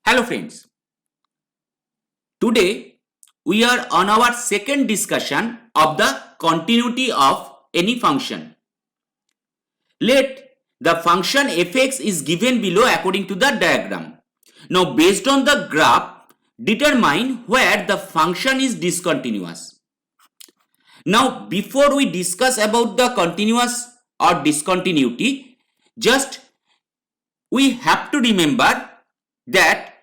Hello friends, today we are on our second discussion of the continuity of any function. Let the function fx is given below according to the diagram. Now based on the graph, determine where the function is discontinuous. Now before we discuss about the continuous or discontinuity, just we have to remember that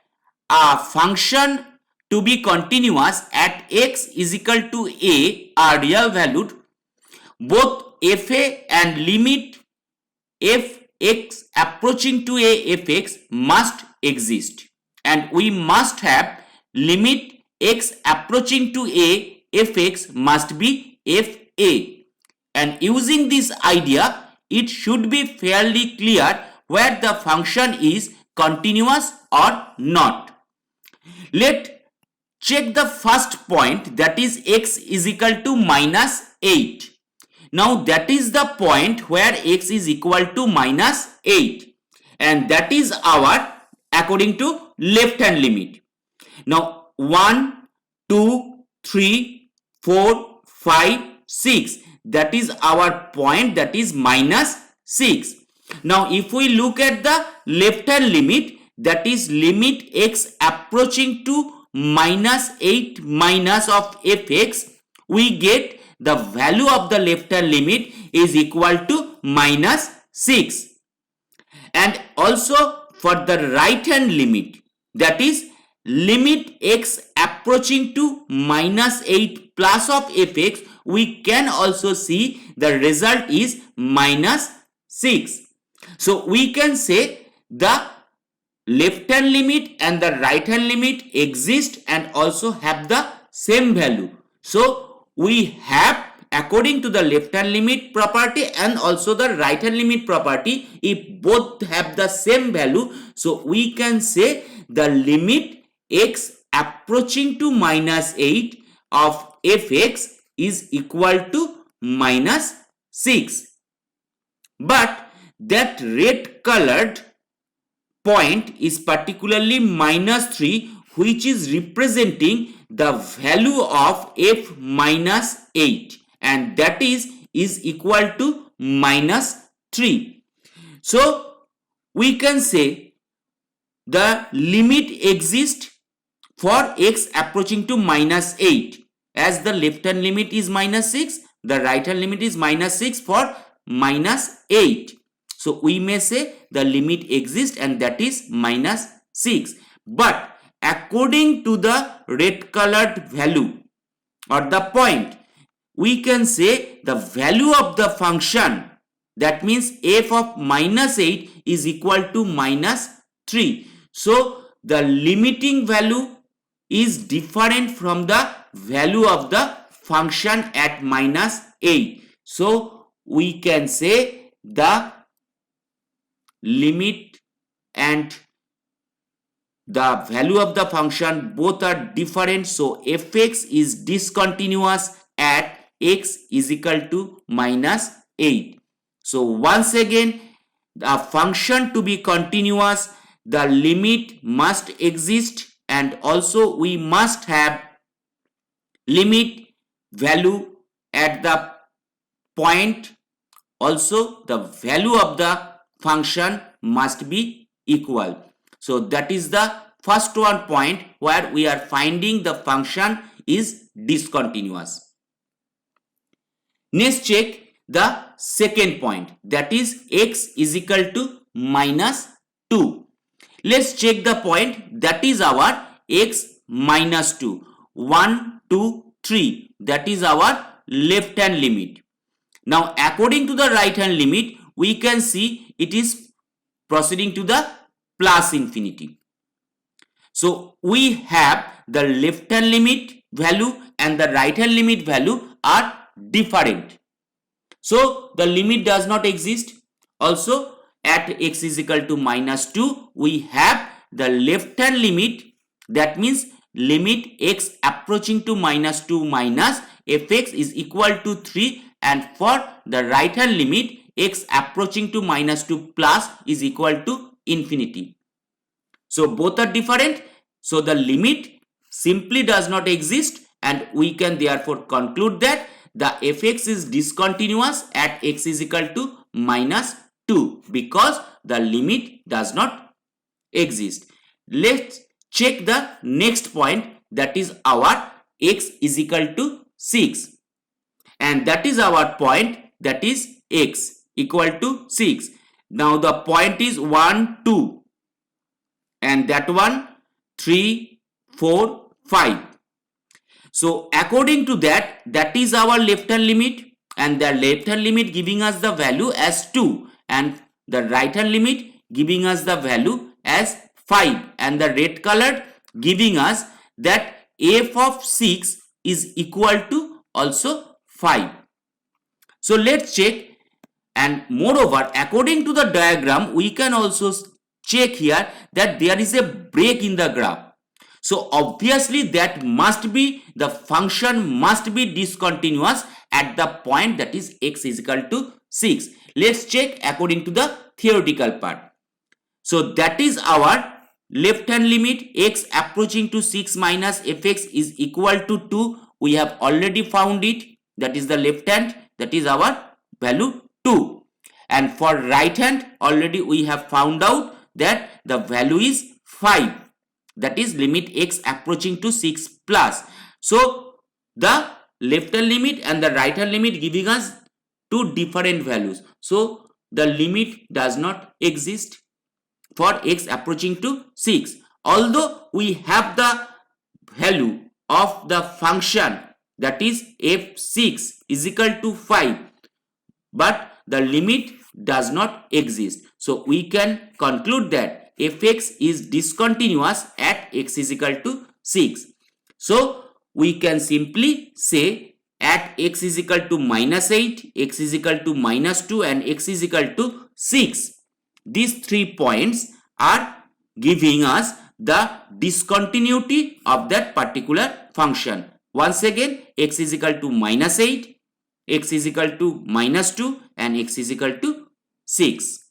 a function to be continuous at x is equal to a are real valued. Both fa and limit fx approaching to a fx must exist, and we must have limit x approaching to a fx must be fa. And using this idea, it should be fairly clear where the function is continuous or not. Let's check the first point, that is x is equal to minus 8. Now that is the point where x is equal to minus 8, and that is our according to left hand limit. Now 1, 2, 3, 4, 5, 6, that is our point, that is minus 6. Now if we look at the left hand limit, that is limit x approaching to minus 8 minus of fx, we get the value of the left hand limit is equal to minus 6. And also for the right hand limit, that is limit x approaching to minus 8 plus of fx, we can also see the result is minus 6. So we can say the left hand limit and the right hand limit exist and also have the same value. So we have, according to the left hand limit property and also the right hand limit property, if both have the same value, so we can say the limit x approaching to minus 8 of fx is equal to minus 6. But that red colored point is particularly minus 3, which is representing the value of f minus 8, and that is equal to minus 3. So we can say the limit exists for x approaching to minus 8, as the left hand limit is minus 6, the right hand limit is minus 6 for minus 8. So we may say the limit exists and that is minus 6. But according to the red colored value or the point, we can say the value of the function, that means f of minus 8 is equal to minus 3. So the limiting value is different from the value of the function at minus 8. So we can say the limit and the value of the function both are different, so fx is discontinuous at x is equal to minus 8. So once again, the function to be continuous, the limit must exist and also we must have limit value at the point, also the value of the function must be equal. So that is the first one point where we are finding the function is discontinuous. Next, check the second point, that is x is equal to minus 2. Let's check the point, that is our x minus 2. 1, 2, 3, that is our left hand limit. Now according to the right hand limit, we can see it is proceeding to the plus infinity. So we have the left hand limit value and the right hand limit value are different. So the limit does not exist. Also at x is equal to minus 2, we have the left hand limit, that means limit x approaching to minus 2 minus fx is equal to 3, and for the right hand limit x approaching to minus 2 plus is equal to infinity. So both are different. So the limit simply does not exist, and we can therefore conclude that the fx is discontinuous at x is equal to minus 2 because the limit does not exist. Let's check the next point, that is our x is equal to 6, and that is our point, that is x equal to 6. Now the point is 1 2 and that one 3 4 5. So according to that, that is our left hand limit, and the left hand limit giving us the value as 2 and the right hand limit giving us the value as 5, and the red colored giving us that f of 6 is equal to also 5. So let's check, and moreover according to the diagram we can also check here that there is a break in the graph. So obviously that must be, the function must be discontinuous at the point that is x is equal to 6. Let's check according to the theoretical part. So that is our left hand limit, x approaching to 6 minus fx is equal to 2. We have already found it, that is the left hand, that is our value 2. And for right hand already we have found out that the value is 5, that is limit x approaching to 6 plus. So the left hand limit and the right hand limit giving us two different values. So the limit does not exist for x approaching to 6. Although we have the value of the function, that is f6 is equal to 5, but the limit does not exist. So we can conclude that fx is discontinuous at x is equal to 6. So we can simply say at x is equal to minus 8, x is equal to minus 2 and x is equal to 6, these 3 points are giving us the discontinuity of that particular function. Once again, x is equal to minus 8, x is equal to minus 2 and x is equal to 6.